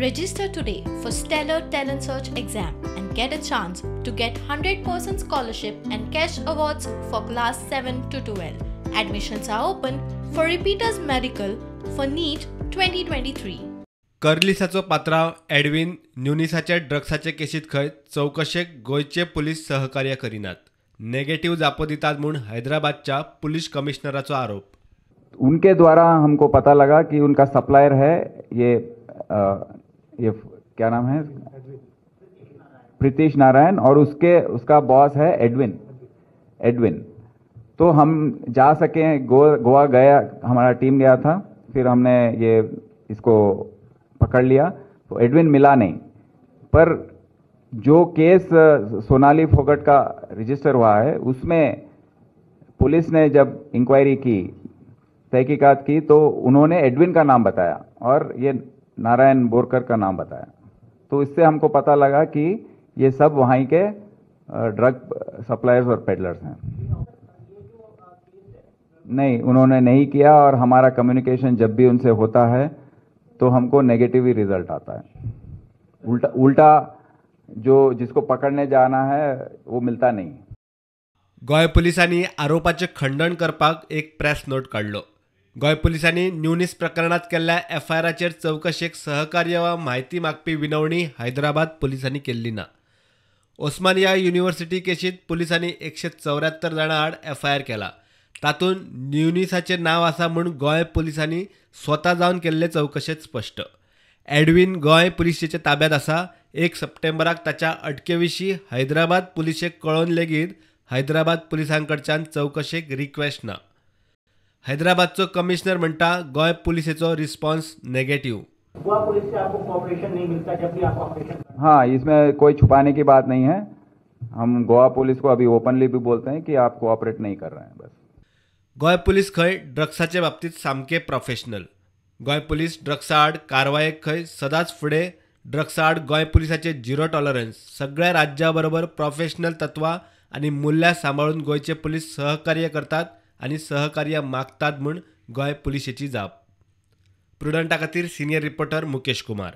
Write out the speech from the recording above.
Register today for Stellar Talent Search exam and get a chance to get 100% scholarship and cash awards for class 7 to 12. Admissions are open for repeaters medical for NEET 2023. कर्लिसाचो पात्रांव Edwin न्युनिसाचे ड्रग्साचे केशीत खंय चौकशेक गोयचे police सहकार्य करिनात. Negative जापो दितात म्हूण हैदराबादच्या police कमिशनराचो आरोप. उनके द्वारा हमको पता लगा कि उनका सप्लायर है ये क्या नाम है, प्रीतिश नारायण, और उसका बॉस है एडविन. तो हम जा सके, गोवा गया, हमारा टीम गया था, फिर हमने इसको पकड़ लिया. तो एडविन मिला नहीं, पर जो केस सोनाली फोगट का रजिस्टर हुआ है उसमें पुलिस ने जब इंक्वायरी की, तहकीकात की, तो उन्होंने एडविन का नाम बताया और ये नारायण बोरकर का नाम बताया. तो इससे हमको पता लगा कि ये सब वहीं के ड्रग सप्लायर्स और पेडलर्स हैं. नहीं, उन्होंने नहीं किया, और हमारा कम्युनिकेशन जब भी उनसे होता है तो हमको नेगेटिव ही रिजल्ट आता है. उल्टा जिसको पकड़ने जाना है वो मिलता नहीं. गोय पुलिसांनी आरोपाचे खंडन करपाक एक प्रेस नोट काढलो. गोय पुलिसांनी न्युनिस प्रकरणात केल्ल्या एफआयआराचेर चौकशेक सहकार्य वा म्हायती मागपी विनवणी हैदराबाद पुलिसांनी केल्ली ना. ओस्मानिया युनिव्हर्सिटी केशीत पुलिसांनी 174 जाणां आड एफआयआर केला. तातूंत न्युनिसाचें नांव आसा म्हूण गोंय पुलिसांनी स्वता जावन केल्ले चौकशेत स्पश्ट. एडविन गोंय पुलिसेच्या ताब्यांत आसा. 1 सप्टेंबराक ताच्या अटके हैदराबाद पुलिसेक कळोवन लेगीत हैदराबाद पुलिसांकडच्यान चौकशेक रिक्वेस्ट ना. हैदराबादचो कमिशनर म्हणटा Goa पुलिसेचो response negative. Goa police से आपको कोऑपरेशन नहीं मिलता जब भी आप ऑपरेशन. हाँ, इसमें कोई छुपाने की बात नहीं है. हम गोवा पुलिस को अभी ओपनली भी बोलते हैं कि आप कोऑपरेट नहीं कर रहे हैं. बस गोंय पुलीस खंय ड्रग्साचे बाबतीत सामके प्रोफेशनल. गोंय पुलीस ड्रग्सा आड कारवायेक खंय सदांच फुडें. ड्रग्सा आड गोंय पुलिसाचे झिरो टॉलरन्स. सगळ्या राज्यां बरोबर प्रोफेशनल तत्वां आनी मुल्यां सांबाळून गोंयचे पुलीस सहकार्य करतात आनी सहकार्य मागतात म्हूण गोंय पुलिसेची जाप. प्रुडंटा खातीर सिनियर रिपोर्टर मुकेश कुमार.